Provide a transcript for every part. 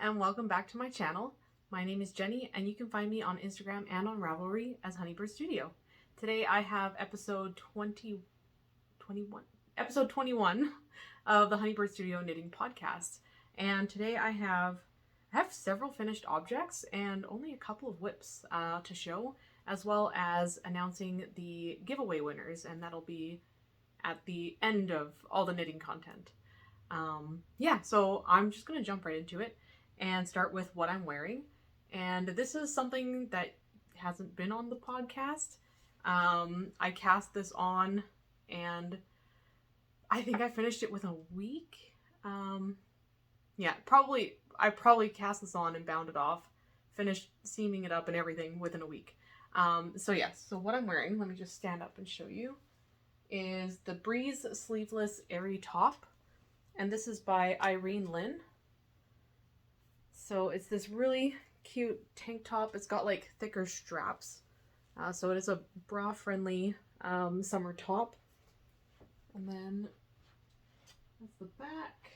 and welcome back to my channel. My name is Jenny and you can find me on Instagram and on Ravelry as Honeybird Studio. Today I have episode 21 of the Honeybird Studio Knitting Podcast. And today I have several finished objects and only a couple of whips to show, as well as announcing the giveaway winners, and that'll be at the end of all the knitting content. So I'm just going to jump right into it and start with what I'm wearing. And this is something that hasn't been on the podcast. I cast this on and I think I finished it within a week. I probably cast this on and bound it off, finished seaming it up and everything within a week. So what I'm wearing, let me just stand up and show you, is the Breeze Sleeveless Airy top. And this is by Irene. So it's this really cute tank top. It's got like thicker straps. So it is a bra friendly summer top. And then that's the back.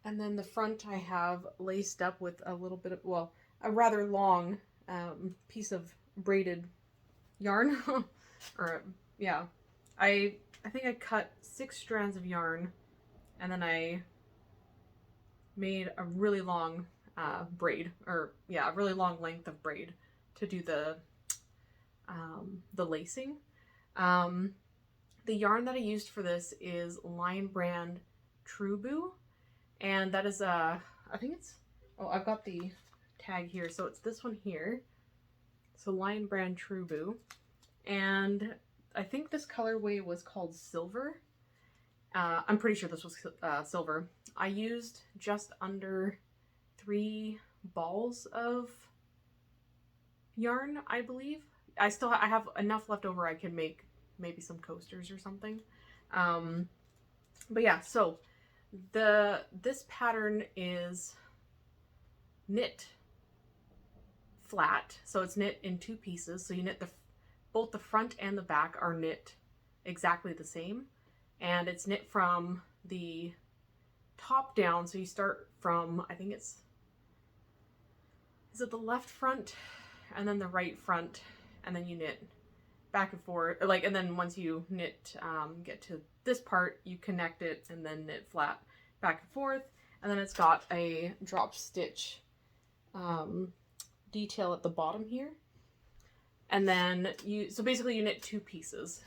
And then the front I have laced up with a little bit of, a rather long piece of braided yarn. I think I cut 6 strands of yarn, and then I made a really long braid, a really long length of braid to do the lacing. The yarn that I used for this is Line brand True Boo, and that is I've got the tag here, so it's this one here. So Line brand True Boo, and I think this colorway was called Silver. I'm pretty sure this was silver. I used just under 3 balls of yarn, I believe. I have enough left over. I can make maybe some coasters or something. So this pattern is knit flat, so it's knit in 2 pieces. So you knit both the front and the back are knit exactly the same. And it's knit from the top down, so you start from, I think is it the left front and then the right front, and then you knit back and forth, and then once you knit, get to this part, you connect it and then knit flat back and forth, and then it's got a drop stitch detail at the bottom here. And then you knit 2 pieces,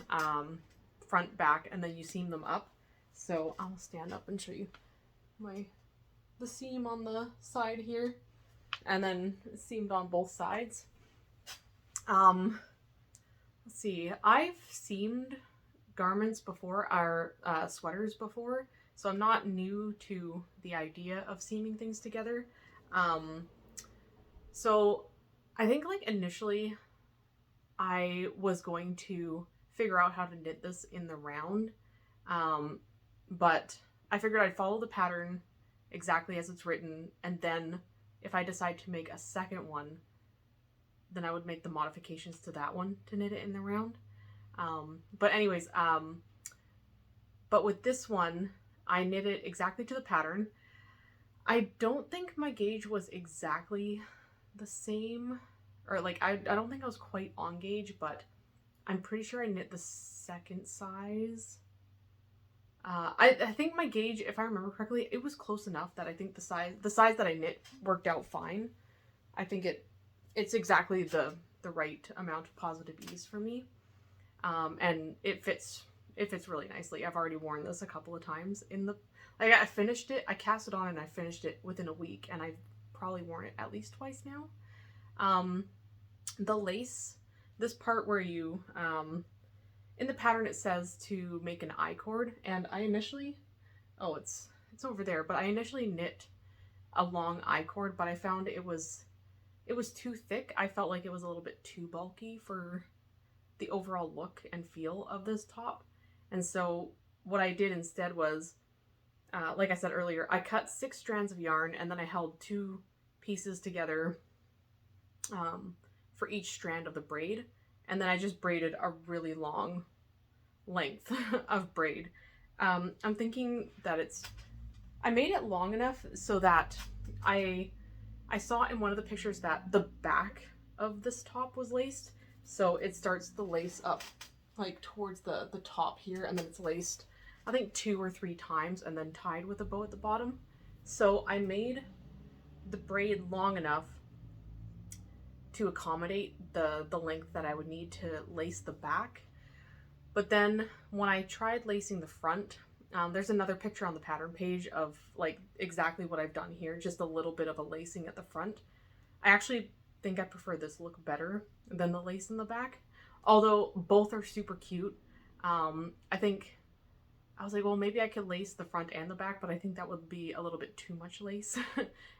front, back, and then you seam them up. So I'll stand up and show you the seam on the side here, and then seamed on both sides. Let's see, I've seamed garments before, or sweaters before, so I'm not new to the idea of seaming things together. So I think initially I was going to figure out how to knit this in the round, but I figured I'd follow the pattern exactly as it's written, and then if I decide to make a second one, then I would make the modifications to that one to knit it in the round. But with this one, I knit it exactly to the pattern. I don't think my gauge was exactly the same, or I don't think I was quite on gauge, but I'm pretty sure I knit the second size. I think my gauge, if I remember correctly, it was close enough that I think the size that I knit worked out fine. I think it's exactly the right amount of positive ease for me. And it fits really nicely. I've already worn this a couple of times I finished it, I cast it on and I finished it within a week, and I've probably worn it at least twice now. The lace, this part where you, in the pattern it says to make an I-cord, and I initially, it's over there, but I initially knit a long I-cord, but I found it was too thick. I felt like it was a little bit too bulky for the overall look and feel of this top. And so what I did instead was, like I said earlier, I cut 6 strands of yarn, and then I held 2 pieces together for each strand of the braid, and then I just braided a really long length of braid. I'm thinking that I made it long enough so that I saw in one of the pictures that the back of this top was laced, so it starts the lace up like towards the top here, and then it's laced I think 2 or 3 times and then tied with a bow at the bottom. So I made the braid long enough to accommodate the length that I would need to lace the back. But then when I tried lacing the front, there's another picture on the pattern page of like exactly what I've done here, just a little bit of a lacing at the front. I actually think I prefer this look better than the lace in the back, although both are super cute. I think I was like, well, maybe I could lace the front and the back, but I think that would be a little bit too much lace.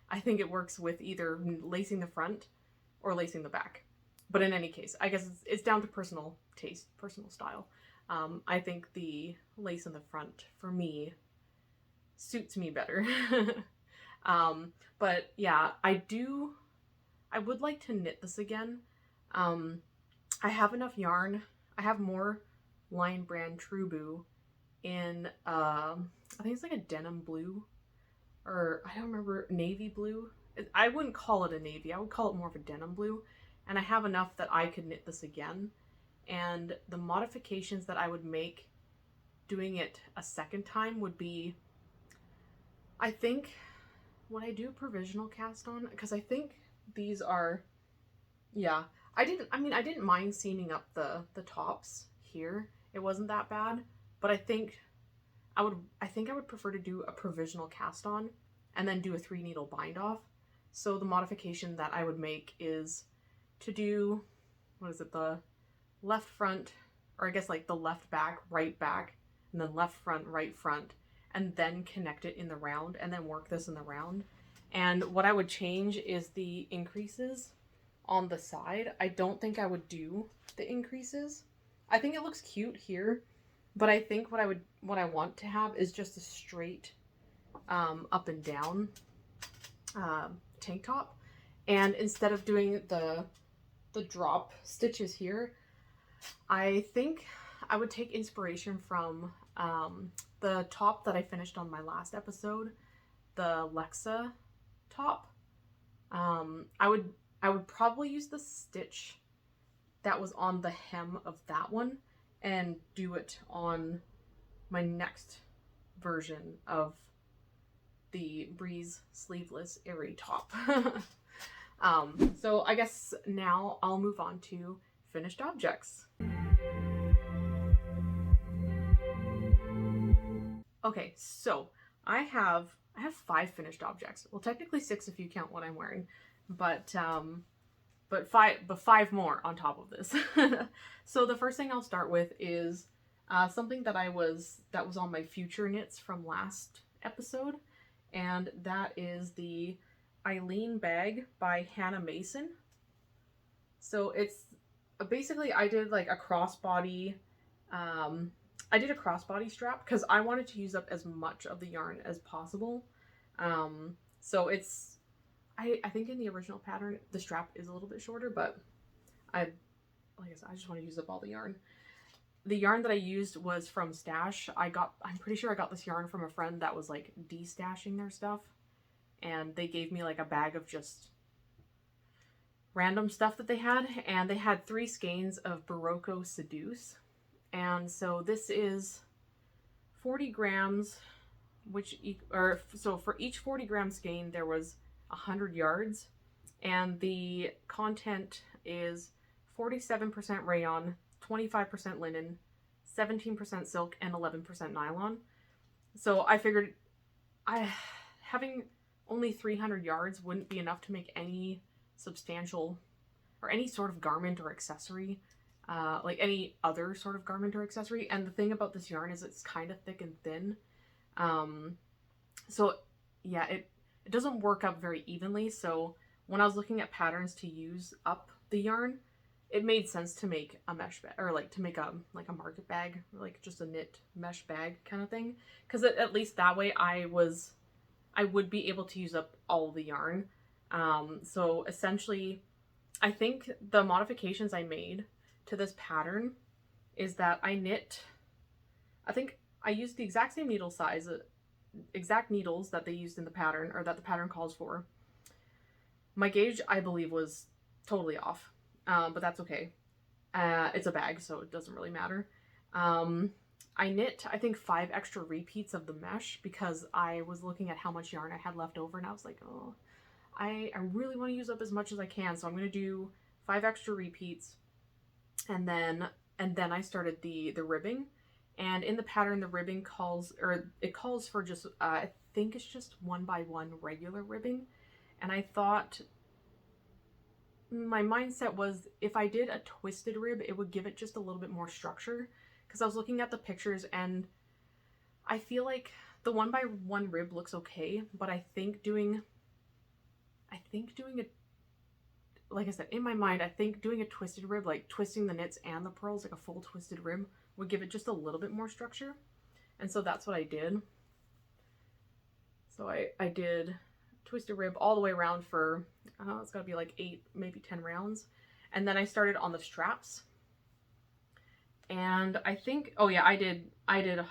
I think it works with either lacing the front or lacing the back. But in any case, I guess it's down to personal taste, personal style. I think the lace in the front, for me, suits me better. But yeah, I would like to knit this again. I have enough yarn. I have more Lion Brand Trubu in, I think it's like a denim blue, or I don't remember, navy blue. I wouldn't call it a navy. I would call it more of a denim blue. And I have enough that I could knit this again. And the modifications that I would make doing it a second time would be, I think, when I do provisional cast on, because I think these are, yeah, I didn't mind seaming up the tops here. It wasn't that bad, but I think I would prefer to do a provisional cast on and then do a 3 needle bind off. So the modification that I would make is to do, what is it, the left front, or I guess like the left back, right back, and then left front, right front, and then connect it in the round, and then work this in the round. And what I would change is the increases on the side. I don't think I would do the increases. I think it looks cute here, but I think what I want to have is just a straight up and down tank top. And instead of doing the drop stitches here, I think I would take inspiration from the top that I finished on my last episode, the Lexa top. I would probably use the stitch that was on the hem of that one and do it on my next version of the Breeze Sleeveless Airy top. So I guess now I'll move on to finished objects. Okay, so I have 5 finished objects. Well, technically 6 if you count what I'm wearing, but 5 more on top of this. So the first thing I'll start with is something that was on my future knits from last episode, and that is the Ilene bag by Hannah Mason. So it's basically, I did like a crossbody, I did a crossbody strap because I wanted to use up as much of the yarn as possible. So it's, I think in the original pattern, the strap is a little bit shorter, but like I said, I just want to use up all the yarn. The yarn that I used was from Stash. I'm pretty sure I got this yarn from a friend that was like de-stashing their stuff. And they gave me like a bag of just random stuff that they had. And they had 3 skeins of Barocco Seduce. And so this is 40 grams, so for each 40 gram skein, there was 100 yards. And the content is 47% rayon, 25% linen, 17% silk, and 11% nylon. So I figured having only 300 yards wouldn't be enough to make any substantial or any sort of garment or accessory, like any other sort of garment or accessory. And the thing about this yarn is it's kind of thick and thin. So yeah, it doesn't work up very evenly. So when I was looking at patterns to use up the yarn, it made sense to make a mesh bag, or like to make a market bag, or like just a knit mesh bag kind of thing. Because at least that way I would be able to use up all the yarn. So essentially, I think the modifications I made to this pattern is that I think I used the exact same needle size exact needles that they used in the pattern, or that the pattern calls for. My gauge, I believe, was totally off, but that's okay. It's a bag, so it doesn't really matter. I knit, I think, 5 extra repeats of the mesh because I was looking at how much yarn I had left over, and I was like, oh, I really want to use up as much as I can, so I'm going to do 5 extra repeats, and then I started the ribbing. And in the pattern, the ribbing calls for just, I think it's just 1x1 regular ribbing. And I thought, my mindset was, if I did a twisted rib, it would give it just a little bit more structure. Because I was looking at the pictures, and I feel like the 1x1 rib looks okay, but I think doing a, like I said, in my mind, I think doing a twisted rib, like twisting the knits and the purls, like a full twisted rib, would give it just a little bit more structure. And so that's what I did. So I did twisted rib all the way around for, it's gotta be like 8, maybe 10 rounds. And then I started on the straps. And I think, oh yeah, I did a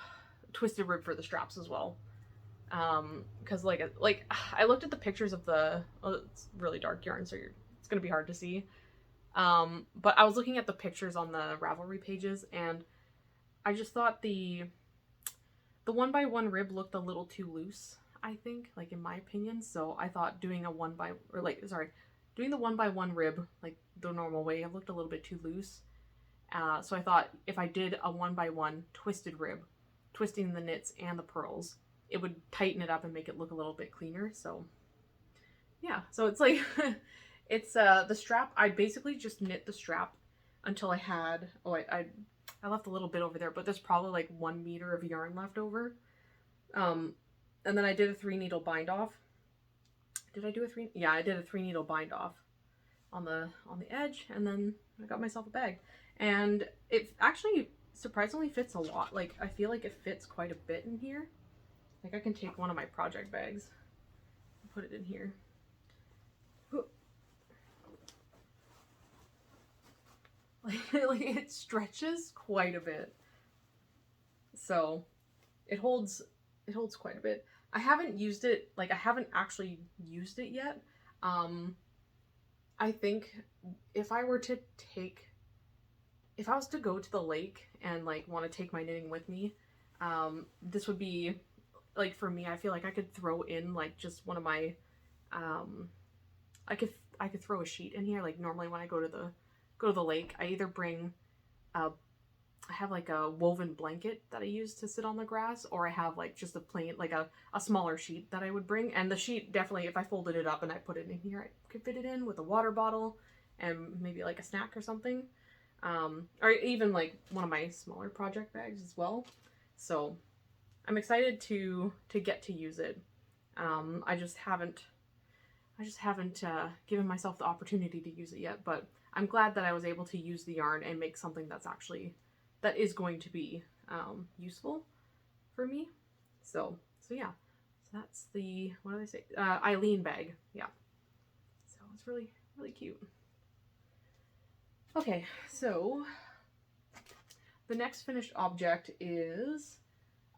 twisted rib for the straps as well. Because like I looked at the pictures of the, oh, it's really dark yarn, so it's gonna be hard to see. But I was looking at the pictures on the Ravelry pages, and I just thought the 1x1 rib looked a little too loose, I think, like in my opinion. So I thought doing the 1x1 rib, like the normal way, it looked a little bit too loose. So I thought if I did a 1x1 twisted rib, twisting the knits and the purls, it would tighten it up and make it look a little bit cleaner. So yeah, so it's like, it's the strap, I basically just knit the strap until I had, I left a little bit over there, but there's probably like 1 meter of yarn left over. And then I did a 3 needle bind off. Did I do a 3? Yeah, I did a 3 needle bind off on the edge, and then I got myself a bag. And it actually surprisingly fits a lot. Like, I feel like it fits quite a bit in here. Like, I can take one of my project bags and put it in here. Like it stretches quite a bit. So it holds quite a bit. I haven't used it, like I haven't actually used it yet. I think if I was to go to the lake and like want to take my knitting with me, this would be, like, for me, I feel like I could throw in like just one of my, I could throw a sheet in here. Like normally when I go to the lake, I either bring, I have like a woven blanket that I use to sit on the grass, or I have like just a plain, like a smaller sheet that I would bring. And the sheet, definitely, if I folded it up and I put it in here, I could fit it in with a water bottle and maybe like a snack or something. Or even like one of my smaller project bags as well. So I'm excited to get to use it. I just haven't given myself the opportunity to use it yet, but I'm glad that I was able to use the yarn and make something that is going to be useful for me. So yeah, so that's the, what did I say? Ilene bag. Yeah. So it's really, really cute. Okay, so the next finished object is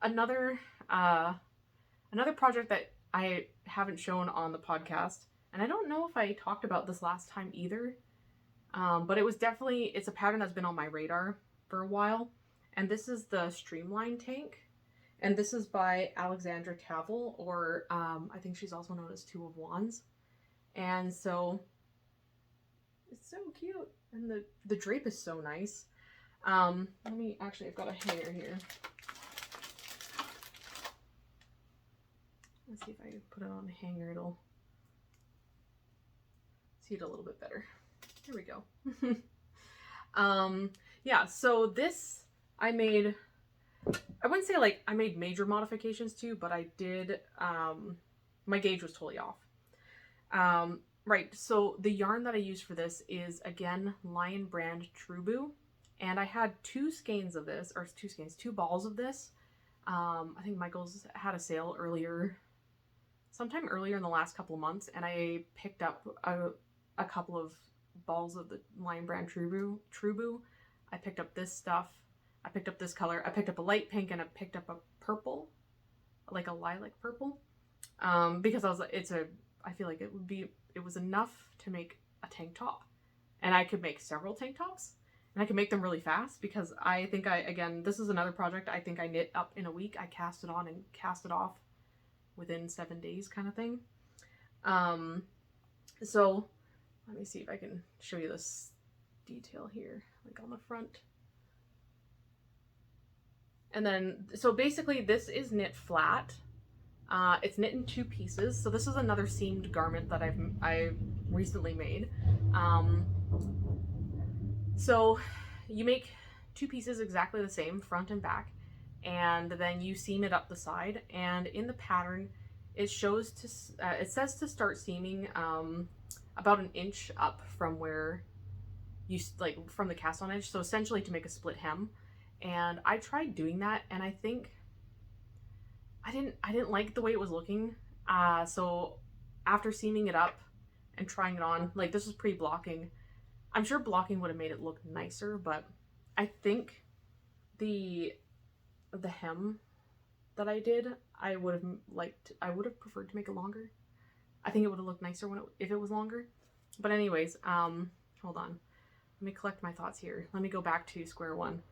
another project that I haven't shown on the podcast, and I don't know if I talked about this last time either. But it's a pattern that's been on my radar for a while. And this is the Streamline tank. And this is by Alexandra Tavel, or I think she's also known as Two of Wands. And so it's so cute. And the drape is so nice. I've got a hanger here. Let's see if I put it on a hanger, it'll see it a little bit better. Here we go. Yeah, so this I made, I wouldn't say like I made major modifications to, but I did, my gauge was totally off. Right, so the yarn that I used for this is, again, Lion Brand Trubu, and I had 2 balls of this. I think Michael's had a sale sometime earlier in the last couple of months, and I picked up a couple of balls of the Lion Brand Trubu. I picked up this stuff. I picked up this color. I picked up a light pink, and I picked up a purple. like a lilac purple, because I was like, I feel like it was enough to make a tank top, and I could make several tank tops, and I could make them really fast because I think again, this is another project I think I knit up in a week. I cast it on and cast it off within 7 days kind of thing. So let me see if I can show you this detail here, like on the front. And then, so basically this is knit flat. It's knit in 2 pieces. So this is another seamed garment that I recently made. So you make 2 pieces exactly the same, front and back, and then you seam it up the side. And in the pattern, it shows it says to start seaming about 1 inch up from where you from the cast on edge. So essentially to make a split hem. And I tried doing that, and I think I didn't like the way it was looking. So after seaming it up and trying it on, like this was pre-blocking. I'm sure blocking would have made it look nicer, but I think the hem that I did, I would have preferred to make it longer. I think it would have looked nicer if it was longer. But anyways, hold on. Let me collect my thoughts here. Let me go back to square one.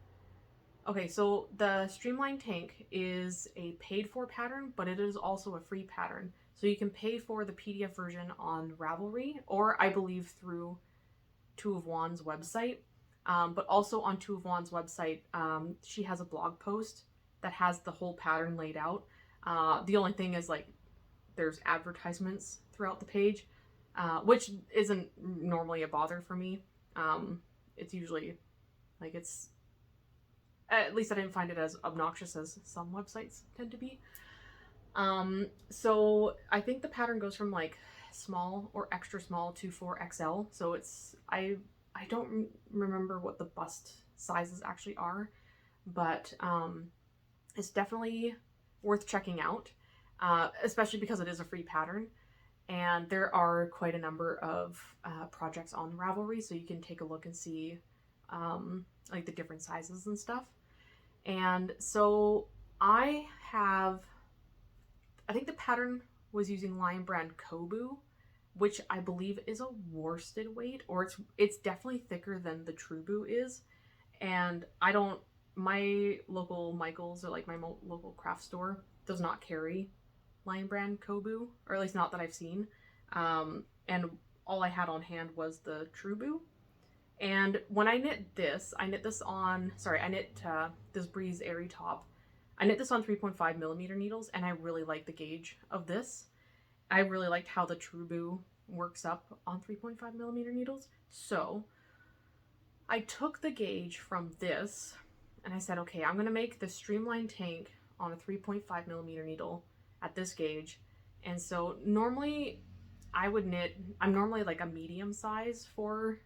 Okay, so the Streamline tank is a paid-for pattern, but it is also a free pattern. So you can pay for the PDF version on Ravelry, or I believe through Two of Wands website. But also on Two of Wands website, she has a blog post that has the whole pattern laid out. The only thing is like there's advertisements throughout the page, which isn't normally a bother for me. It's usually like at least I didn't find it as obnoxious as some websites tend to be. So I think the pattern goes from like small or extra small to 4XL. So I don't remember what the bust sizes actually are, but it's definitely worth checking out, especially because it is a free pattern. And there are quite a number of projects on Ravelry, so you can take a look and see like the different sizes and stuff. And so I think the pattern was using Lion Brand Kobu, which I believe is a worsted weight, or it's definitely thicker than the Trubu is. And my local Michaels, or like my local craft store, does not carry Lion Brand Kobu, or at least not that I've seen. And all I had on hand was the Trubu. And when I knit this Breeze Airy top. I knit this on 3.5 millimeter needles, and I really like the gauge of this. I really liked how the Trubu works up on 3.5 millimeter needles. So I took the gauge from this, and I said, okay, I'm gonna make the Streamline tank on a 3.5 millimeter needle at this gauge. And so normally I'm normally like a medium size for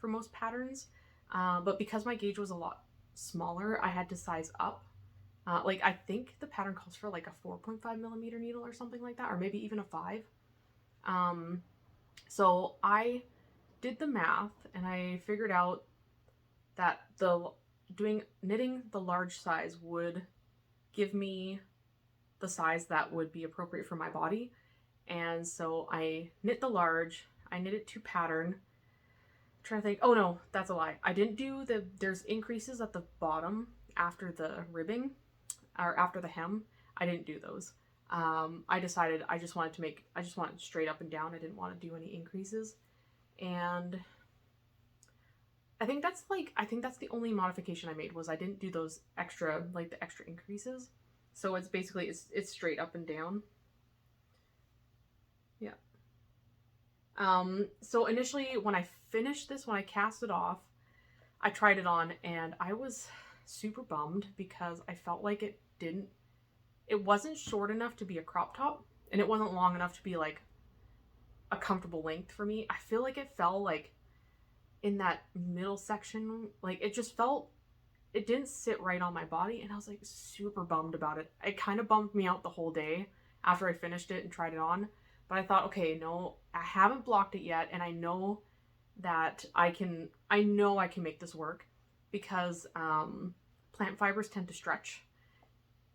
most patterns, but because my gauge was a lot smaller, I had to size up. Like I think the pattern calls for like a 4.5 millimeter needle or something like that, or maybe even a 5. So I did the math, and I figured out that knitting the large size would give me the size that would be appropriate for my body. And so I knit the large, I knit it to pattern. I'm trying to think, oh no, that's a lie. I didn't do there's increases at the bottom after the ribbing, or after the hem. I didn't do those. I decided I just wanted straight up and down. I didn't want to do any increases. And I think that's the only modification I made, was I didn't do those extra, like the extra increases. So it's basically, it's straight up and down. Yeah. So initially when I finished this, when I cast it off, I tried it on, and I was super bummed because I felt like it wasn't short enough to be a crop top, and it wasn't long enough to be like a comfortable length for me. I feel like it fell like in that middle section. Like it didn't sit right on my body, and I was like super bummed about it. It kind of bummed me out the whole day after I finished it and tried it on. But I thought, okay, no, I haven't blocked it yet, and I know that I can make this work, because plant fibers tend to stretch,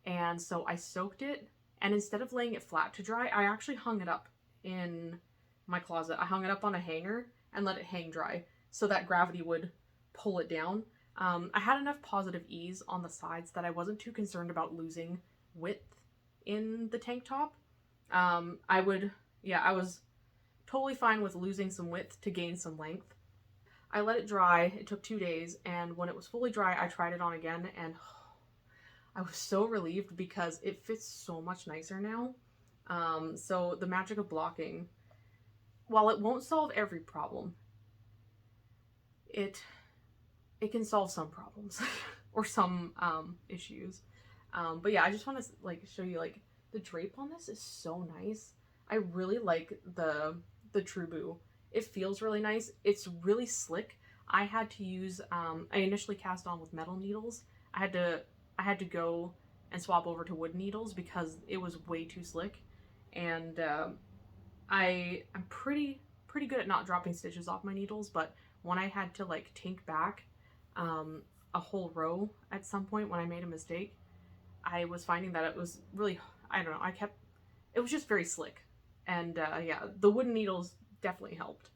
And so I soaked it, and instead of laying it flat to dry, I actually hung it up in my closet. I hung it up on a hanger and let it hang dry so that gravity would pull it down. I had enough positive ease on the sides that I wasn't too concerned about losing width in the tank top. I was totally fine with losing some width to gain some length. I let it dry. It took 2 days, and when it was fully dry, I tried it on again, and I was so relieved because it fits so much nicer now. So the magic of blocking, while it won't solve every problem, it can solve some problems or some issues. But yeah, I just want to like show you, like, the drape on this is so nice. I really like the Trubu. It feels really nice. It's really slick. I had to use I initially cast on with metal needles. I had to go and swap over to wood needles because it was way too slick. And I'm pretty good at not dropping stitches off my needles, but when I had to like tank back a whole row at some point when I made a mistake, I was finding that it was really, I don't know, it was just very slick. And yeah, the wooden needles definitely helped.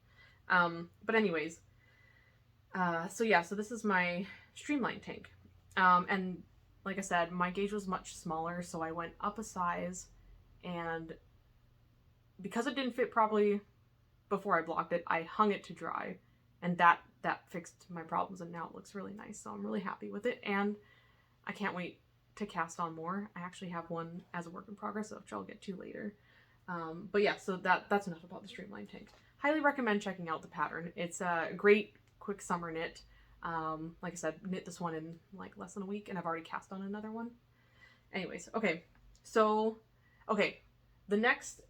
But anyways, so yeah, so this is my Streamline tank. And like I said, my gauge was much smaller, so I went up a size, and because it didn't fit properly before I blocked it, I hung it to dry, and that fixed my problems, and now it looks really nice, so I'm really happy with it, and I can't wait to cast on more. I actually have one as a work in progress, which I'll get to later. But yeah, so that's enough about the Streamline tank. Highly recommend checking out the pattern. It's a great quick summer knit. Like I said, knit this one in like less than a week, and I've already cast on another one. Anyways, okay, so the next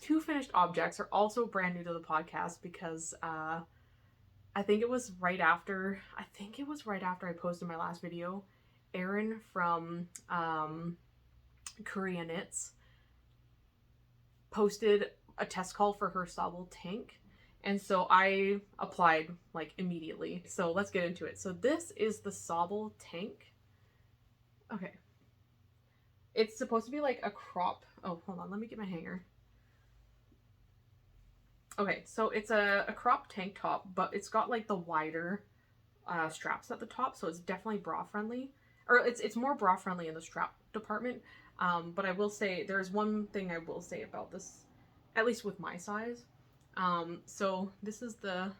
2 finished objects are also brand new to the podcast because I think it was right after I posted my last video. Erin from Kurian Knits posted a test call for her Sauble tank, and so I applied like immediately. So let's get into it. So this is the Sauble tank. Okay, it's supposed to be like a crop. Oh, hold on, let me get my hanger. Okay, so it's a crop tank top, but it's got like the wider straps at the top, so it's definitely bra friendly. Or it's more bra friendly in the strap department. But I will say, there's one thing I will say about this, at least with my size. So this is the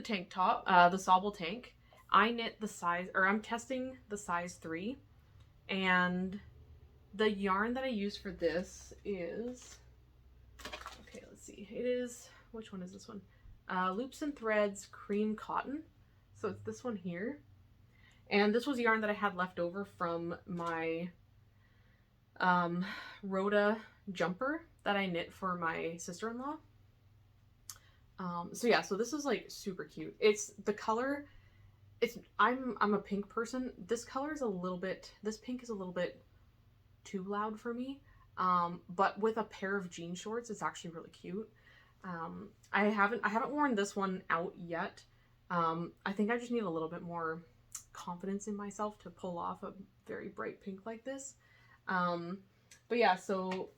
tank top, the Sauble tank. I knit the size, or I'm testing the size 3, and the yarn that I use for this is, okay, let's see, it is, which one is this one? Loops and Threads Cream Cotton. So it's this one here. And this was yarn that I had left over from my Rhoda jumper that I knit for my sister-in-law. So yeah, so this is like super cute. It's the color, I'm a pink person. This color is this pink is a little bit too loud for me. But with a pair of jean shorts, it's actually really cute. I haven't worn this one out yet. I think I just need a little bit more confidence in myself to pull off a very bright pink like this. But yeah, so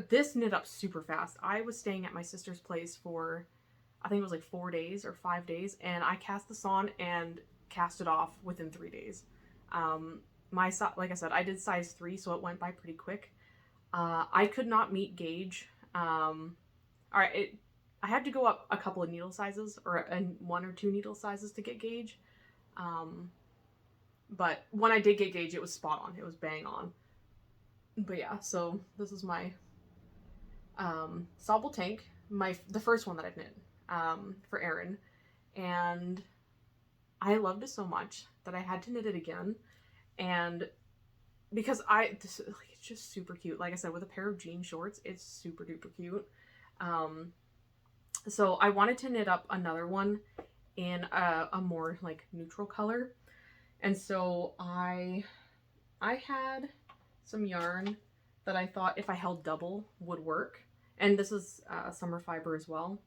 this knit up super fast. I was staying at my sister's place for, I think it was like 4 days or 5 days, and I cast this on and cast it off within 3 days. Like I said, I did size 3, so it went by pretty quick. I could not meet gauge. I had to go up a couple of needle sizes, or 1 or 2 needle sizes to get gauge. But when I did get gauge, it was spot on. It was bang on. But yeah, so this is my Sauble tank, the first one that I've knit for Erin, and I loved it so much that I had to knit it again. And because it's just super cute. Like I said, with a pair of jean shorts, it's super duper cute. So I wanted to knit up another one in a more like neutral color. And so I had some yarn that I thought if I held double would work. And this is summer fiber as well.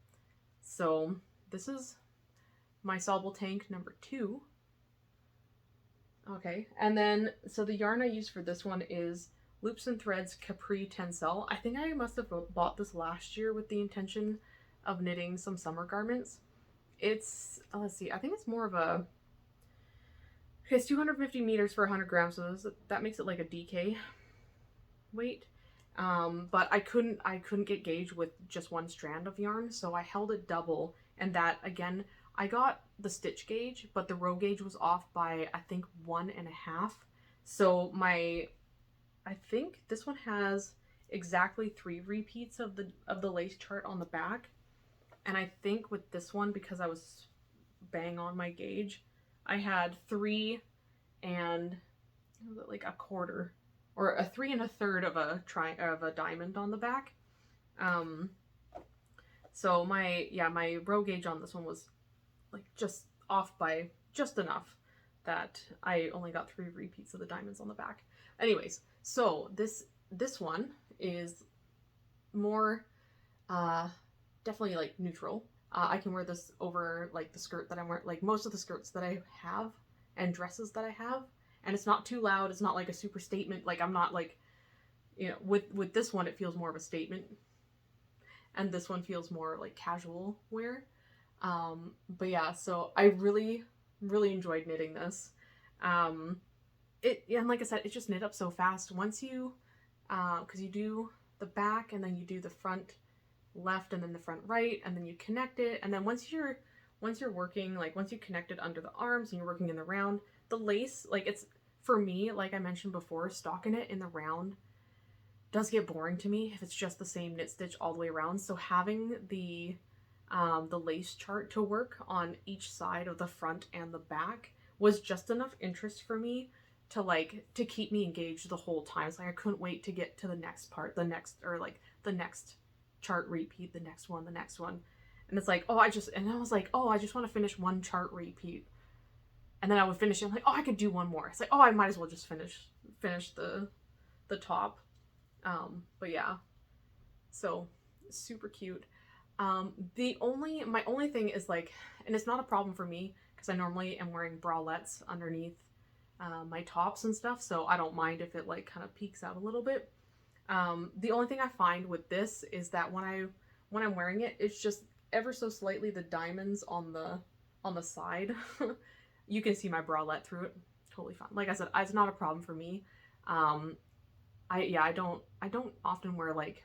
So this is my Sauble tank number 2. Okay, and then, so the yarn I use for this one is Loops and Threads Capri Tencel. I think I must have bought this last year with the intention of knitting some summer garments. It's, let's see, I think it's more of a, okay, it's 250 meters for 100 grams, so that makes it like a DK weight. But I couldn't get gauge with just one strand of yarn, so I held it double, and that, again, I got the stitch gauge, but the row gauge was off by, I think, 1.5. So I think this one has exactly 3 repeats of the lace chart on the back. And I think with this one, because I was bang on my gauge, I had 3 and like a quarter, or a 3 1/3 of a diamond on the back. So my row gauge on this one was like just off by just enough that I only got 3 repeats of the diamonds on the back. Anyways, so this one is more definitely like neutral. I can wear this over like the skirt that I'm wearing, like most of the skirts that I have and dresses that I have, and it's not too loud. It's not like a super statement. Like I'm not like, you know, with this one it feels more of a statement, and this one feels more like casual wear. But yeah, so I really enjoyed knitting this. And like I said, it just knit up so fast once you, because you do the back and then you do the front left and then the front right, and then you connect it, and then once you're working, like once you connect it under the arms and you're working in the round, the lace, like, it's, for me, like I mentioned before, stocking it in the round does get boring to me if it's just the same knit stitch all the way around. So having the lace chart to work on each side of the front and the back was just enough interest for me to keep me engaged the whole time. It's like I couldn't wait to get to the next part, the next chart repeat, the next one. And it's like, I was like, I just want to finish one chart repeat. And then I would finish it. I'm like, I could do one more. It's like, I might as well just finish the top. But yeah, so super cute. My only thing is like, and it's not a problem for me because I normally am wearing bralettes underneath my tops and stuff, so I don't mind if it like kind of peeks out a little bit. The only thing I find with this is that when I'm wearing it, it's just ever so slightly the diamonds on the side. You can see my bralette through it. Totally fine. Like I said, it's not a problem for me. I don't often wear like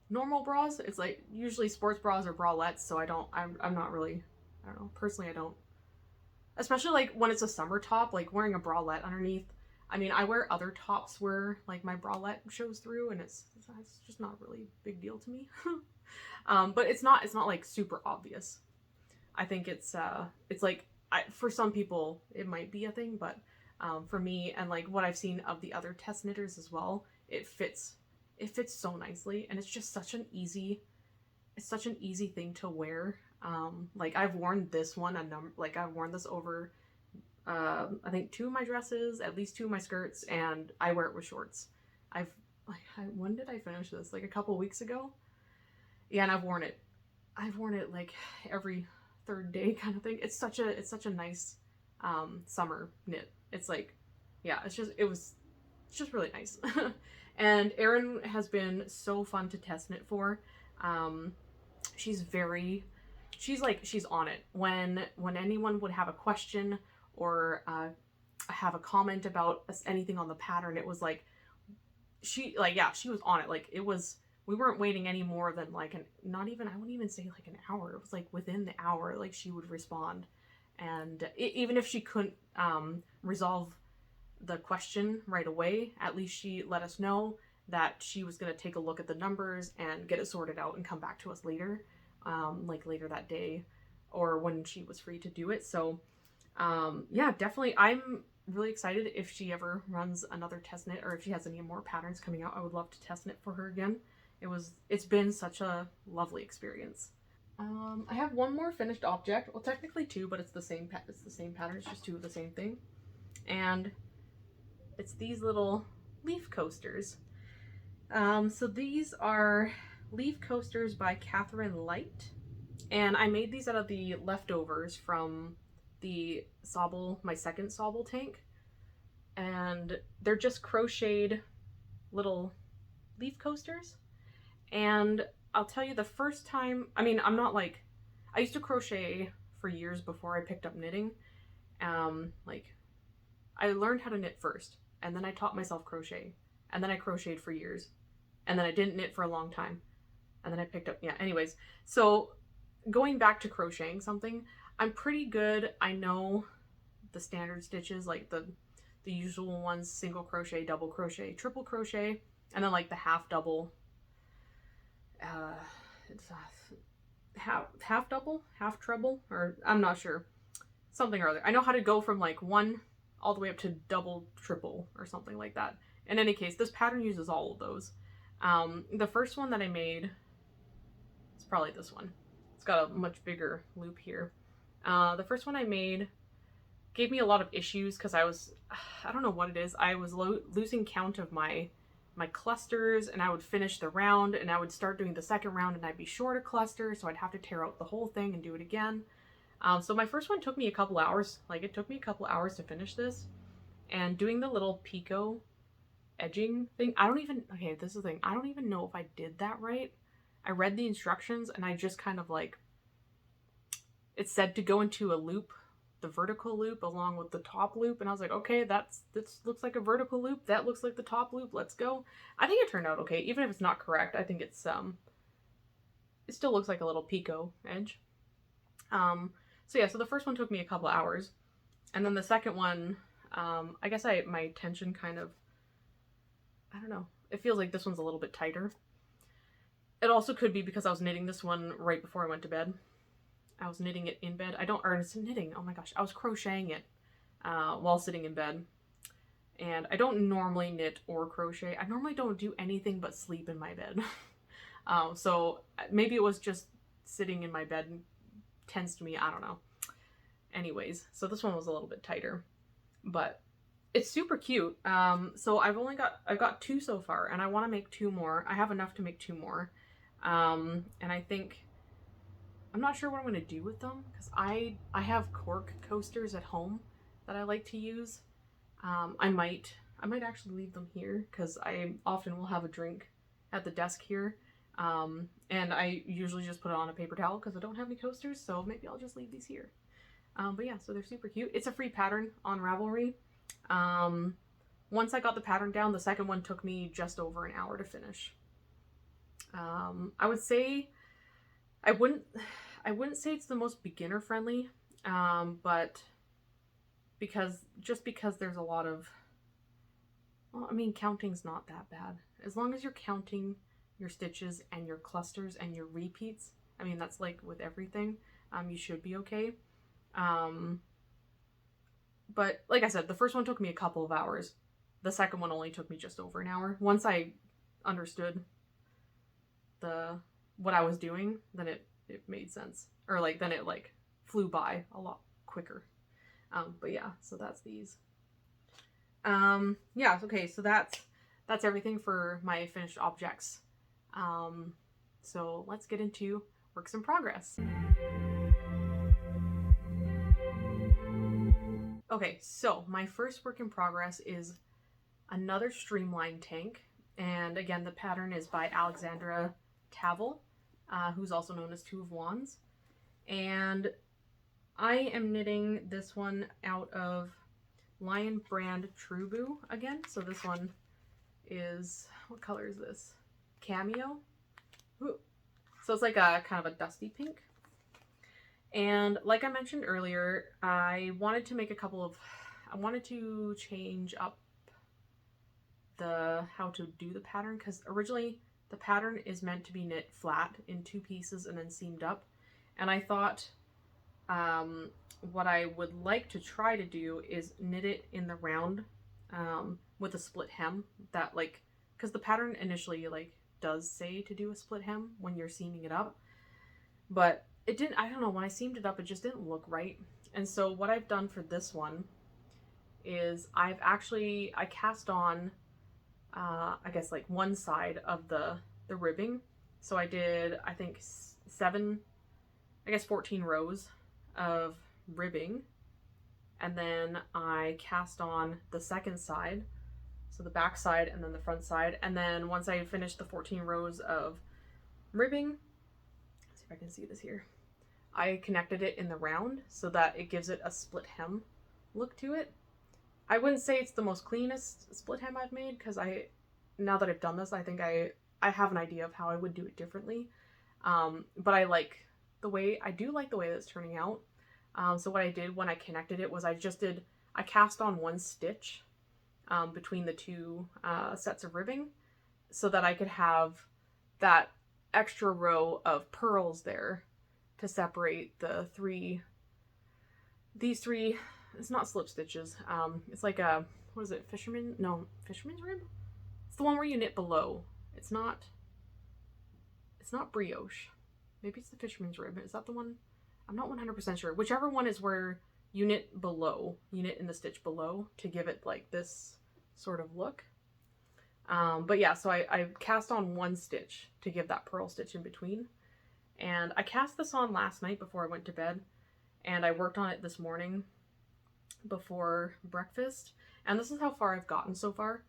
normal bras. It's like usually sports bras or bralettes, so I'm not really, I don't know, personally I don't, especially like when it's a summer top, like wearing a bralette underneath. I mean, I wear other tops where like my bralette shows through, and it's just not really a big deal to me. But it's not like super obvious. I think it's like, for some people it might be a thing, but for me, and like what I've seen of the other test knitters as well, it fits so nicely, and it's just such an easy thing to wear. Like I've worn this one I've worn this over I think 2 of my dresses, at least 2 of my skirts, and I wear it with shorts. When did I finish this? Like a couple weeks ago. Yeah, and I've worn it like every 3rd day kind of thing. It's such a nice summer knit. It's like, yeah, it's just really nice. And Erin has been so fun to test knit for. She's on it. When anyone would have a question or have a comment about anything on the pattern, it was like, she was on it. Like, we weren't waiting any more than like I wouldn't even say like an hour. It was like within the hour, like she would respond. And even if she couldn't resolve the question right away, at least she let us know that she was going to take a look at the numbers and get it sorted out and come back to us later, like later that day or when she was free to do it. So yeah, definitely, I'm really excited if she ever runs another test knit, or if she has any more patterns coming out. I would love to test knit for her again. It's been such a lovely experience. I have one more finished object. Well, technically 2, but it's the same pattern. It's just 2 of the same thing. And it's these little leaf coasters. So these are leaf coasters by Katherine Laight. And I made these out of the leftovers from the Sauble, my second Sauble tank. and they're just crocheted little leaf coasters. And I'll tell you, the first time, I mean, I'm not like, I used to crochet for years before I picked up knitting. Like, I learned how to knit first, and then I taught myself crochet, and then I crocheted for years, and then I didn't knit for a long time, and then I picked up, yeah, anyways. So going back to crocheting something, I'm pretty good. I know the standard stitches, like the usual ones: single crochet, double crochet, triple crochet, and then like the half double, it's half double, half treble, or I'm not sure, something or other. I know how to go from like one all the way up to double, triple, or something like that. In any case, this pattern uses all of those. The first one that I made, it's probably this one. It's got a much bigger loop here. The first one I made gave me a lot of issues because I don't know what it is. I was losing count of my clusters, and I would finish the round and I would start doing the second round and I'd be short a cluster, so I'd have to tear out the whole thing and do it again. So my first one took me a couple hours. Like, it took me a couple hours to finish this. And doing the little picot edging thing, okay, this is the thing. I don't even know if I did that right. I read the instructions and I just kind of like, it said to go into a loop, the vertical loop along with the top loop. And I was like, okay, this looks like a vertical loop. That looks like the top loop. Let's go. I think it turned out okay. Even if it's not correct, I think it still looks like a little picot edge. So yeah, so the first one took me a couple hours, and then the second one, I guess my attention kind of, I don't know, it feels like this one's a little bit tighter. It also could be because I was knitting this one right before I went to bed. I was knitting it in bed. Oh my gosh, I was crocheting it while sitting in bed. And I don't normally knit or crochet. I normally don't do anything but sleep in my bed. So maybe it was just sitting in my bed tends to me, I don't know. Anyways, so this one was a little bit tighter, but it's super cute. So I've got 2 so far, and I want to make 2 more. I have enough to make 2 more. And I think, I'm not sure what I'm going to do with them, because I have cork coasters at home that I like to use. I might actually leave them here, because I often will have a drink at the desk here. And I usually just put it on a paper towel because I don't have any coasters, so maybe I'll just leave these here. But yeah, so they're super cute. It's a free pattern on Ravelry. Once I got the pattern down, the second one took me just over an hour to finish. I would say, I wouldn't say it's the most beginner friendly, but because there's a lot of, well, I mean, counting's not that bad. As long as you're counting your stitches and your clusters and your repeats, I mean, that's like with everything, you should be okay. But like I said, the first one took me a couple of hours. The second one only took me just over an hour. Once I understood what I was doing, then it made sense. Or like, then it like flew by a lot quicker. But yeah, so that's these. Yeah, okay, so that's everything for my finished objects. So let's get into works in progress. Okay, so my first work in progress is another Streamline tank. And again, the pattern is by Alexandra Tavel, who's also known as Two of Wands. And I am knitting this one out of Lion Brand Trubu again. So this one is, what color is this? Cameo. Ooh. So it's like a kind of a dusty pink. And like I mentioned earlier, I wanted to make I wanted to change up how to do the pattern, because originally the pattern is meant to be knit flat in 2 pieces and then seamed up. And I thought what I would like to try to do is knit it in the round with a split hem, that like, because the pattern initially like does say to do a split hem when you're seaming it up, but it didn't, I don't know, when I seamed it up, it just didn't look right. And so what I've done for this one is I cast on, I guess like one side of the ribbing. So I did, I think 14 rows of ribbing. and then I cast on the second side, so the back side and then the front side, and then once I finished the 14 rows of ribbing, let's see if I can see this here, I connected it in the round so that it gives it a split hem look to it. I wouldn't say it's the most cleanest split hem I've made, because now that I've done this, I think I have an idea of how I would do it differently. But I do like the way that's turning out. So what I did when I connected it was I cast on one stitch between the two sets of ribbing, so that I could have that extra row of pearls there to separate these three, it's not slip stitches. It's like a, what is it? Fisherman's rib? It's the one where you knit below. It's not brioche. Maybe it's the fisherman's rib. Is that the one? I'm not 100% sure. Whichever one is where you knit below. You knit in the stitch below to give it like this sort of look. But yeah, so I cast on one stitch to give that pearl stitch in between. And I cast this on last night before I went to bed. And I worked on it this morning before breakfast. And this is how far I've gotten so far.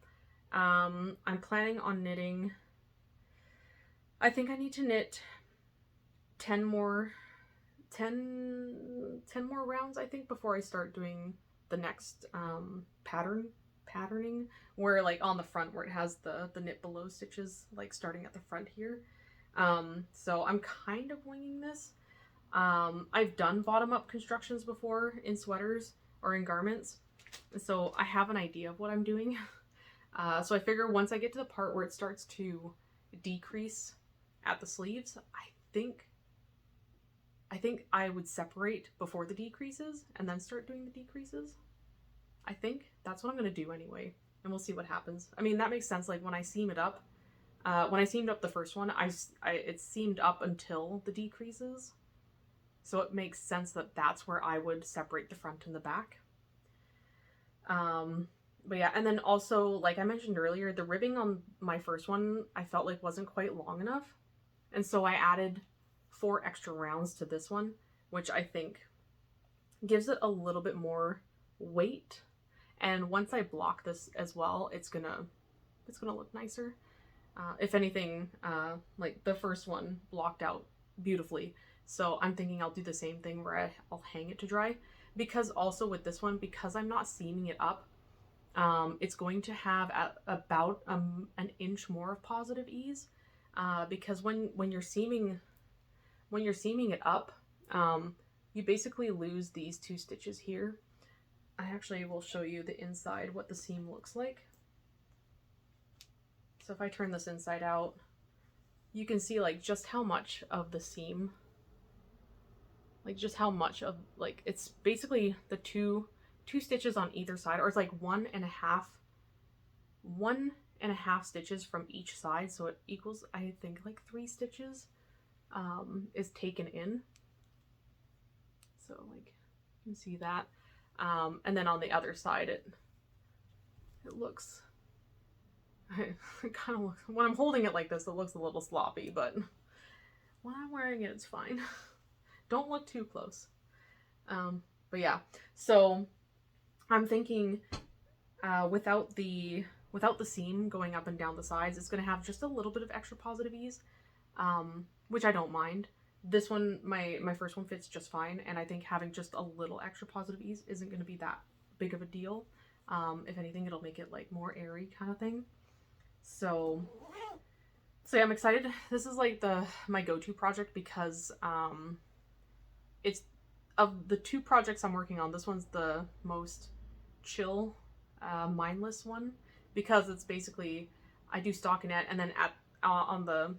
I'm planning on knitting, I think I need to knit 10 more rounds, I think, before I start doing the next patterning, where like on the front where it has the knit below stitches, like starting at the front here. So I'm kind of winging this. I've done bottom up constructions before in sweaters or in garments, so I have an idea of what I'm doing. So I figure once I get to the part where it starts to decrease at the sleeves, I think I would separate before the decreases and then start doing the decreases. I think that's what I'm going to do anyway, and we'll see what happens. I mean, that makes sense. Like when I seam it up, when I seamed up the first one, it seamed up until the decreases. So it makes sense that that's where I would separate the front and the back. But yeah, and then also, like I mentioned earlier, the ribbing on my first one, I felt like wasn't quite long enough. And so I added 4 extra rounds to this one, which I think gives it a little bit more weight. And once I block this as well, it's gonna look nicer. If anything, like the first one blocked out beautifully. So I'm thinking I'll do the same thing where I'll hang it to dry. Because also with this one, because I'm not seaming it up, it's going to have about an inch more of positive ease. Because when you're seaming it up, you basically lose these 2 stitches here. I actually will show you the inside, what the seam looks like. So if I turn this inside out, you can see like just how much of the seam, like just how much of, like, it's basically the two stitches on either side, or it's like 1.5 stitches from each side, so it equals, I think, like 3 stitches is taken in. So like you can see that. And then on the other side, it looks, it kind of looks, when I'm holding it like this, it looks a little sloppy, but when I'm wearing it, it's fine. Don't look too close. But yeah, so I'm thinking without the seam going up and down the sides, it's going to have just a little bit of extra positive ease, which I don't mind. This one, my first one fits just fine, and I think having just a little extra positive ease isn't going to be that big of a deal. If anything, it'll make it like more airy kind of thing. So yeah, I'm excited. This is like my go-to project because it's, of the 2 projects I'm working on, this one's the most chill, mindless one, because it's basically I do stockinette, and then on the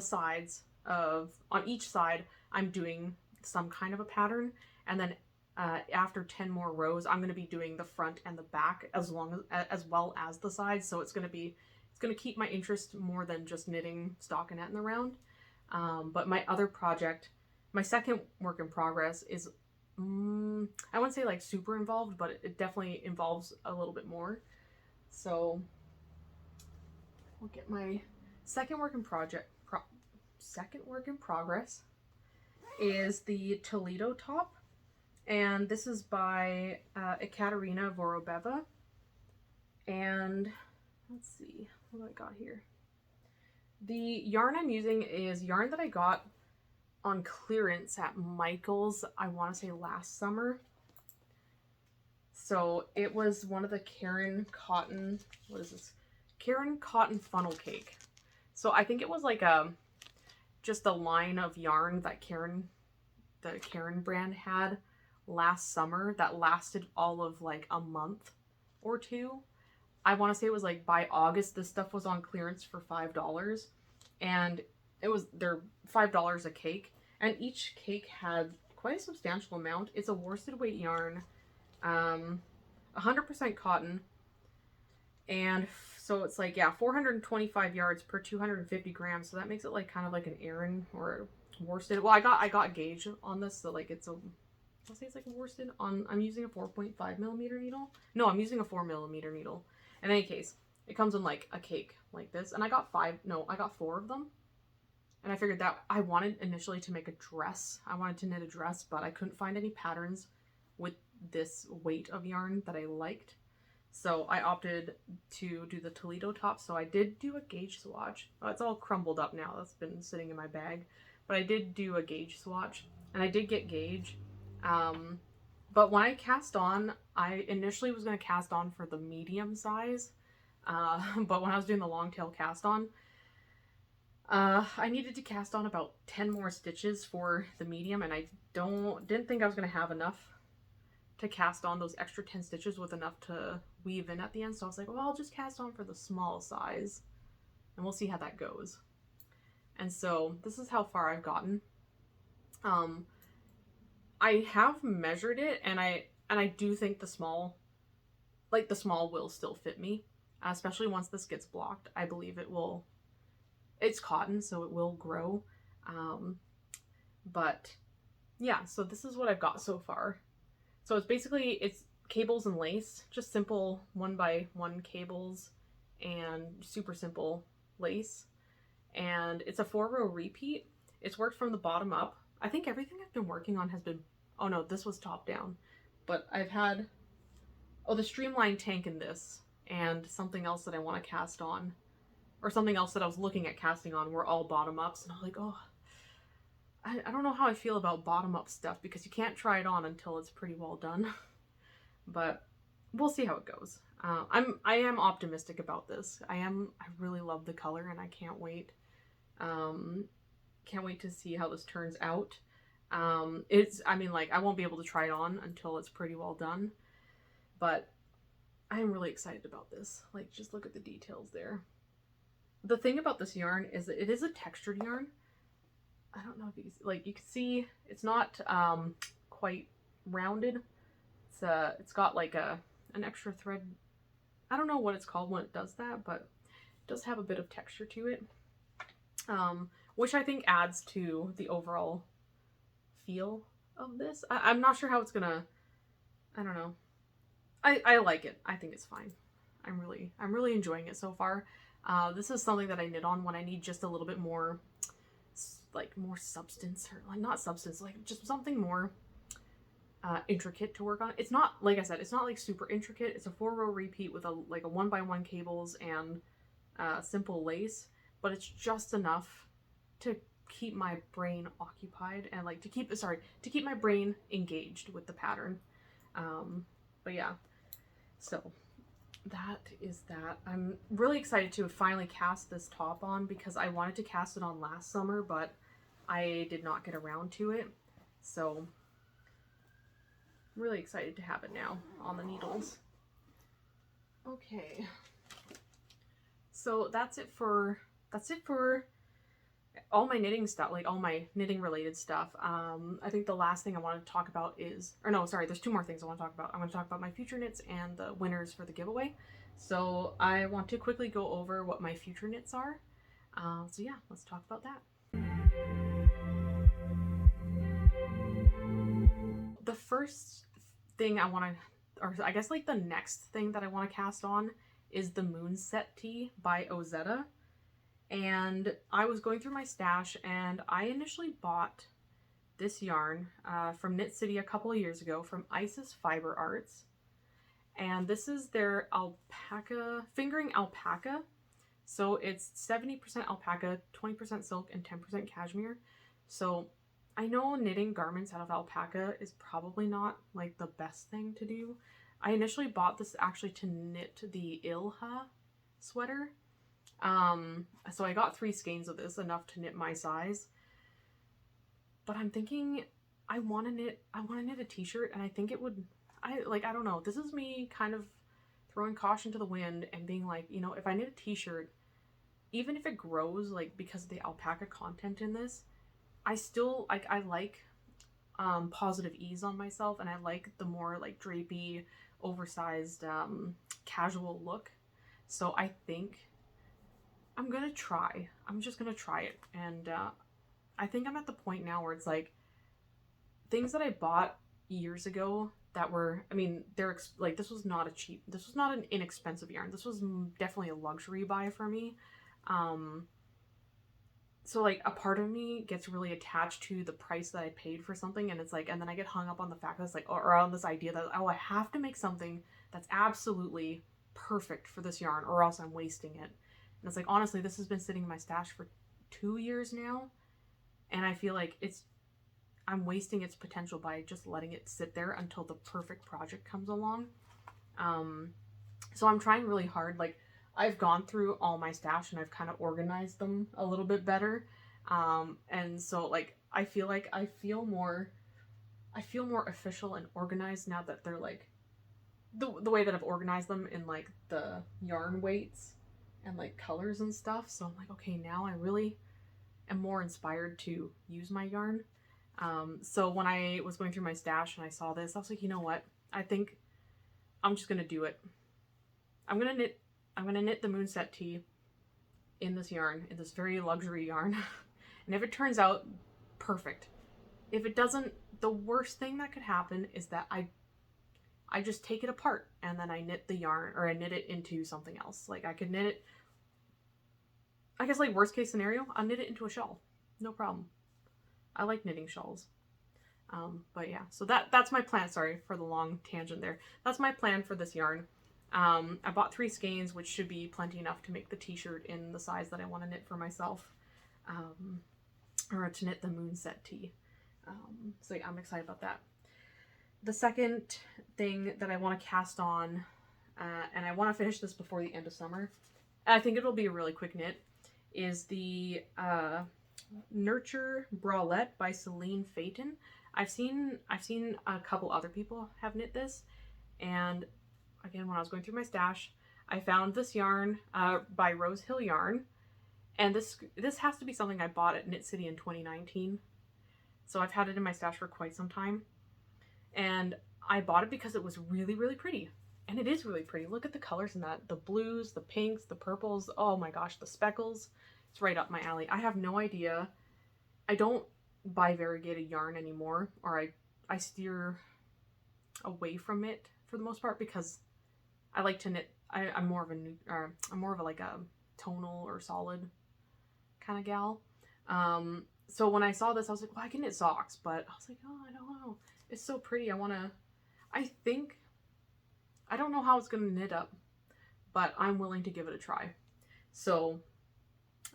sides on each side I'm doing some kind of a pattern, and then after 10 more rows I'm going to be doing the front and the back as well as the sides. So it's going to keep my interest more than just knitting stockinette in the round. But my other project, my second work in progress, is I wouldn't say like super involved, but it definitely involves a little bit more. So we'll get my second work in progress is the Toledo top. And this is by Ekaterina Vorobeva. And let's see, what do I got here? The yarn I'm using is yarn that I got on clearance at Michael's, I want to say last summer. So it was one of the Karen Cotton, what is this? Karen Cotton Funnel Cake. So I think it was like just a line of yarn that the Karen brand had last summer that lasted all of like a month or two. I want to say it was like by August, this stuff was on clearance for $5. And they're $5 a cake. And each cake had quite a substantial amount. It's a worsted weight yarn, 100% cotton. And so it's like, yeah, 425 yards per 250 grams. So that makes it like kind of like an Erin or worsted. Well, I got gauge on this. So like I'll say it's like a worsted on, I'm using a 4.5 millimeter needle. No, I'm using a 4 millimeter needle. In any case, it comes in like a cake like this. And I got 4 of them. And I figured that I wanted initially to make a dress. I wanted to knit a dress, but I couldn't find any patterns with this weight of yarn that I liked. So I opted to do the Toledo top. So I did do a gauge swatch. Oh, it's all crumbled up now. That's been sitting in my bag. But I did do a gauge swatch. And I did get gauge. But when I cast on, I initially was going to cast on for the medium size. But when I was doing the long tail cast on, I needed to cast on about 10 more stitches for the medium, and I didn't think I was going to have enough to cast on those extra 10 stitches with enough to weave in at the end. So I was like, well, I'll just cast on for the small size and we'll see how that goes. And so this is how far I've gotten. I have measured it, and I do think the small will still fit me, especially once this gets blocked. I believe it will. It's cotton, so it will grow. But yeah, so this is what I've got so far. So it's cables and lace, just simple 1x1 cables and super simple lace. And it's a 4-row repeat. It's worked from the bottom up. I think everything I've been working on has been, oh no, this was top down. But I've had, the Streamline tank in this and something else that I want to cast on, or something else that I was looking at casting on, were all bottom ups. And I was like, oh, I don't know how I feel about bottom up stuff, because you can't try it on until it's pretty well done. But we'll see how it goes. I am optimistic about this. I really love the color, and I can't wait. Can't wait to see how this turns out. I won't be able to try it on until it's pretty well done, but I am really excited about this. Like, just look at the details there. The thing about this yarn is that it is a textured yarn. I don't know if you can see it's not quite rounded. It's got like an extra thread. I don't know what it's called when it does that, but it does have a bit of texture to it, which I think adds to the overall feel of this. I'm not sure how it's gonna. I don't know. I like it. I think it's fine. I'm really enjoying it so far. This is something that I knit on when I need just a little bit more, like, more substance, or like not substance, like just something more intricate to work on. It's not, like I said, it's not like super intricate. It's a 4-row repeat with a 1x1 cables and simple lace, but it's just enough to keep my brain occupied and like to keep my brain engaged with the pattern. But yeah, so that is that. I'm really excited to finally cast this top on, because I wanted to cast it on last summer, but I did not get around to it. So I'm really excited to have it now on the needles. Okay. So that's it for all my knitting stuff, like all my knitting related stuff. I think the last thing I want to talk about is, or no, sorry, there's 2 more things I want to talk about. I want to talk about my future knits and the winners for the giveaway. So I want to quickly go over what my future knits are. So yeah, let's talk about that. The first thing I want to, or I guess like the next thing that I want to cast on, is the Moonset Tee by Ozetta. And I was going through my stash, and I initially bought this yarn from Knit City a couple of years ago from Isis Fiber Arts. And this is their alpaca, fingering alpaca. So it's 70% alpaca, 20% silk, and 10% cashmere. So I know knitting garments out of alpaca is probably not like the best thing to do. I initially bought this actually to knit the Ilha sweater. So I got 3 skeins of this, enough to knit my size. But I'm thinking I want to knit a t-shirt, and I think it would, I don't know. This is me kind of throwing caution to the wind and being like, you know, if I knit a t-shirt, even if it grows, like, because of the alpaca content in this, I still, like, I like positive ease on myself, and I like the more, like, drapey, oversized, casual look. So I think I'm gonna try. I'm just gonna try it. And I think I'm at the point now where it's like, things that I bought years ago that were, I mean, they're like, this was not an inexpensive yarn. This was definitely a luxury buy for me. So like a part of me gets really attached to the price that I paid for something, and it's like, and then I get hung up on the fact that it's like, or on this idea that, oh, I have to make something that's absolutely perfect for this yarn or else I'm wasting it. And it's like, honestly, this has been sitting in my stash for 2 years now, and I feel like I'm wasting its potential by just letting it sit there until the perfect project comes along. So I'm trying really hard. Like, I've gone through all my stash and I've kind of organized them a little bit better. And so like, I feel more official and organized now that they're like the way that I've organized them in like the yarn weights and like colors and stuff. So I'm like, okay, now I really am more inspired to use my yarn. So when I was going through my stash and I saw this, I was like, you know what? I think I'm just going to do it. I'm going to knit the Moonset tee in this yarn, in this very luxury yarn. And if it turns out perfect, if it doesn't, the worst thing that could happen is that I just take it apart and then I knit the yarn, or I knit it into something else. Like I could knit it, I guess like worst case scenario, I'll knit it into a shawl. No problem. I like knitting shawls. But yeah, so that's my plan. Sorry for the long tangent there. That's my plan for this yarn. I bought 3 skeins, which should be plenty enough to make the t-shirt in the size that I want to knit for myself. Or to knit the Moonset tee. So yeah, I'm excited about that. The second thing that I want to cast on, and I want to finish this before the end of summer, I think it'll be a really quick knit, is the Nurture Bralette by Celine Feyten. I've seen a couple other people have knit this, and again, when I was going through my stash, I found this yarn by Rose Hill Yarn, and this has to be something I bought at Knit City in 2019. So I've had it in my stash for quite some time, and I bought it because it was really, really pretty. And it is really pretty. Look at the colors in that. The blues, the pinks, the purples. Oh my gosh, the speckles. It's right up my alley. I have no idea. I don't buy variegated yarn anymore, or I steer away from it for the most part because I like to knit. I'm more of a like a tonal or solid kind of gal. So when I saw this, I was like, well, I can knit socks, but I was like, oh, I don't know. It's so pretty. I don't know how it's going to knit up, but I'm willing to give it a try. So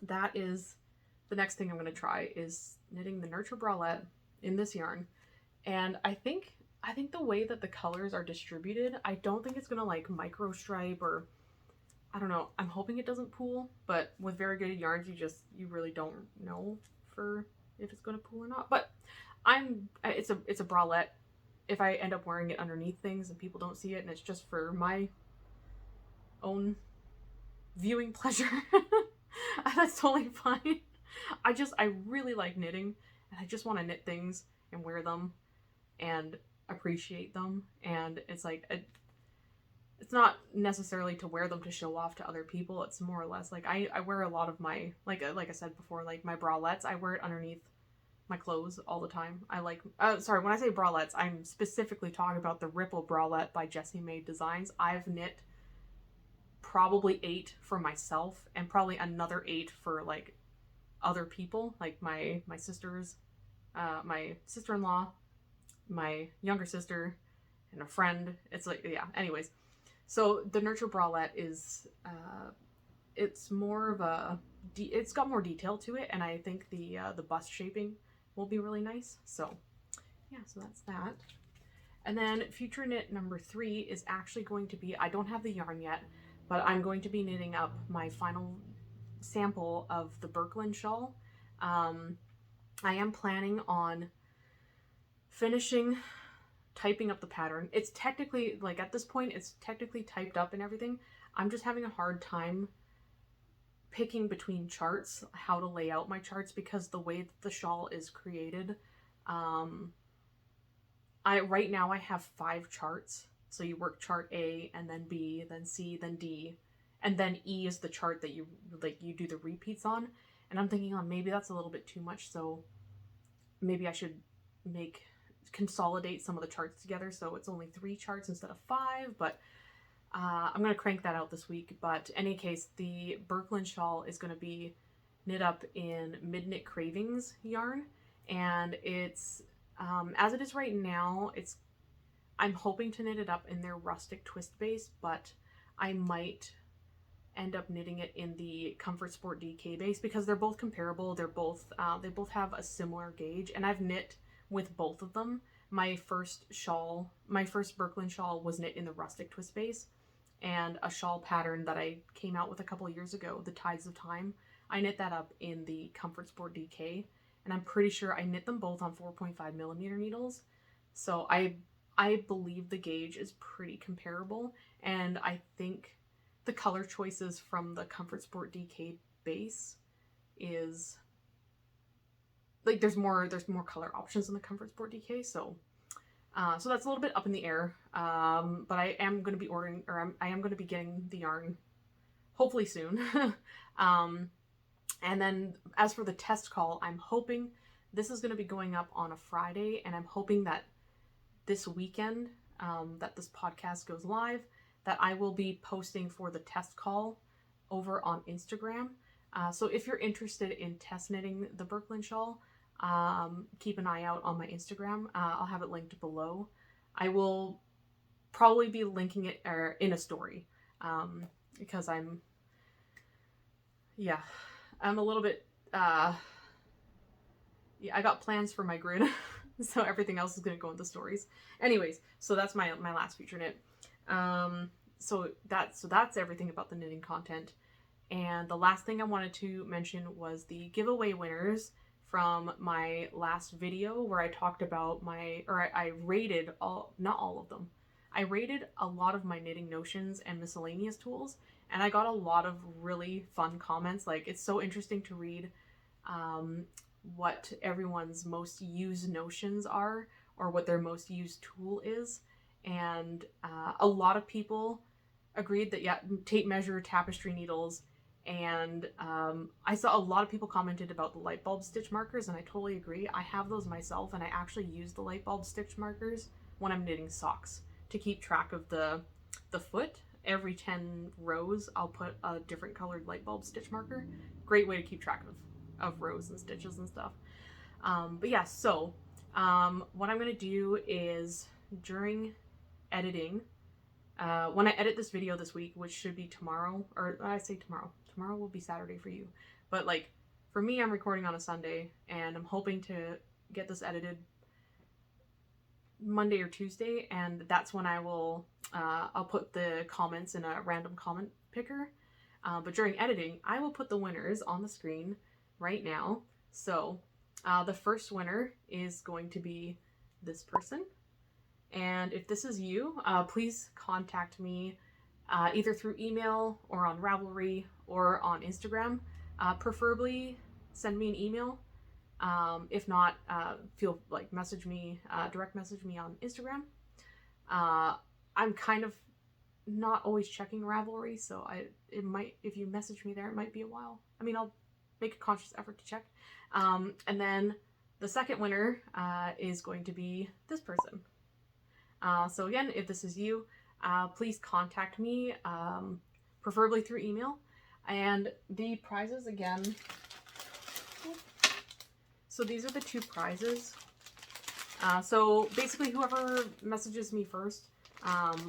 that is the next thing I'm going to try, is knitting the Nurture Bralette in this yarn. And I think the way that the colors are distributed, I don't think it's going to like micro stripe, or I don't know. I'm hoping it doesn't pool, but with variegated yarns, you really don't know for if it's going to pool or not. But it's a bralette. If I end up wearing it underneath things and people don't see it and it's just for my own viewing pleasure, that's totally fine. I really like knitting, and I just want to knit things and wear them and appreciate them. And it's like, it's not necessarily to wear them to show off to other people. It's more or less like I wear a lot of my, like I said before, like my bralettes, I wear it underneath my clothes all the time. I like, sorry, when I say bralettes, I'm specifically talking about the Ripple Bralette by Jessie Made Designs. I've knit probably 8 for myself and probably another 8 for like other people, like my sisters my sister-in-law, my younger sister, and a friend. It's like, yeah, anyways. So the Nurture Bralette is, it's more of a, it's got more detail to it, and I think the bust shaping will be really nice. So yeah, so that's that. And then future knit number 3 is actually going to be, I don't have the yarn yet, but I'm going to be knitting up my final sample of the Birkeland shawl. I am planning on finishing typing up the pattern. It's technically, like at this point, it's technically typed up and everything. I'm just having a hard time picking between charts, how to lay out my charts, because the way that the shawl is created, right now I have 5 charts. So you work chart A, and then B, then C, then D, and then E is the chart that you do the repeats on. And I'm thinking, oh, maybe that's a little bit too much, so maybe I should consolidate some of the charts together so it's only 3 charts instead of 5, but I'm going to crank that out this week. But in any case, the Birkeland shawl is going to be knit up in Mid-Knit Cravings yarn, and it's, as it is right now, I'm hoping to knit it up in their rustic twist base, but I might end up knitting it in the Comfort Sport DK base because they're both comparable. They're both, they both have a similar gauge, and I've knit with both of them. My first Birkeland shawl was knit in the rustic twist base, and a shawl pattern that I came out with a couple of years ago, the Tides of Time, I knit that up in the Comfort Sport DK, and I'm pretty sure I knit them both on 4.5mm needles. So I believe the gauge is pretty comparable, and I think the color choices from the Comfort Sport DK base is, like, there's more color options in the Comfort Sport DK, so so that's a little bit up in the air. But I am going to be ordering, or I am going to be getting the yarn hopefully soon. And then as for the test call, I'm hoping this is going to be going up on a Friday, and I'm hoping that this weekend that this podcast goes live, that I will be posting for the test call over on Instagram. So if you're interested in test knitting the Birkeland shawl, keep an eye out on my Instagram. I'll have it linked below. I will probably be linking it in a story, because I'm a little bit, I got plans for my grid, so everything else is going to go in the stories. Anyways, so that's my last feature knit. So that's everything about the knitting content. And the last thing I wanted to mention was the giveaway winners from my last video, where I talked about I rated not all of them. I rated a lot of my knitting notions and miscellaneous tools, and I got a lot of really fun comments. Like, it's so interesting to read what everyone's most used notions are, or what their most used tool is. And a lot of people agreed that, yeah, tape measure, tapestry needles. And I saw a lot of people commented about the light bulb stitch markers, and I totally agree. I have those myself, and I actually use the light bulb stitch markers when I'm knitting socks to keep track of the foot. Every 10 rows, I'll put a different colored light bulb stitch marker. Great way to keep track of rows and stitches and stuff. But yeah, so what I'm going to do is, during editing, when I edit this video this week, which should be tomorrow, or I say tomorrow will be Saturday for you, but like for me, I'm recording on a Sunday, and I'm hoping to get this edited Monday or Tuesday, and that's when I will I'll put the comments in a random comment picker. But during editing, I will put the winners on the screen right now. So the first winner is going to be this person. And if this is you, please contact me either through email or on Ravelry or on Instagram. Preferably send me an email. If not, feel like direct message me on Instagram. I'm kind of not always checking Ravelry, so if you message me there, it might be a while. I mean, I'll make a conscious effort to check. And then the second winner is going to be this person. So again, if this is you, please contact me, preferably through email. And the prizes again. So these are the 2 prizes. So basically whoever messages me first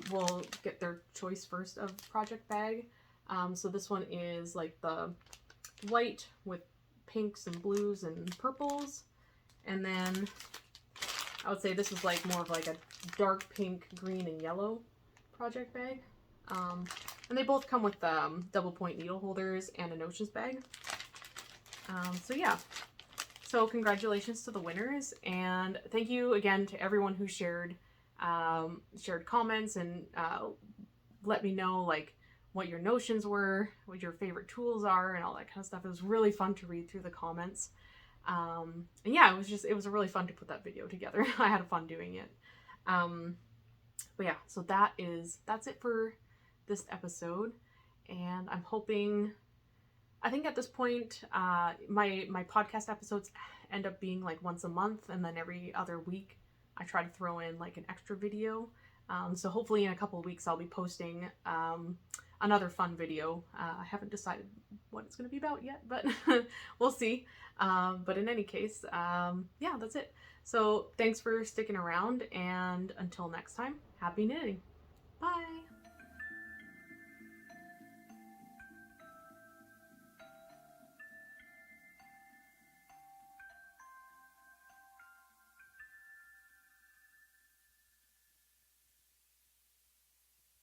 will get their choice first of project bag. So this one is like the white with pinks and blues and purples. And then I would say this is like more of like a dark pink, green, and yellow project bag. And they both come with double point needle holders and a notions bag. So yeah. So congratulations to the winners, and thank you again to everyone who shared comments and let me know like what your notions were, what your favorite tools are, and all that kind of stuff. It was really fun to read through the comments. And yeah, it was really fun to put that video together. I had fun doing it. But yeah, so that's it for this episode, and I'm hoping, I think at this point, my podcast episodes end up being like once a month, and then every other week I try to throw in like an extra video. So hopefully in a couple of weeks I'll be posting another fun video. I haven't decided what it's going to be about yet, but we'll see. But in any case, yeah, that's it. So thanks for sticking around, and until next time, happy knitting. Bye!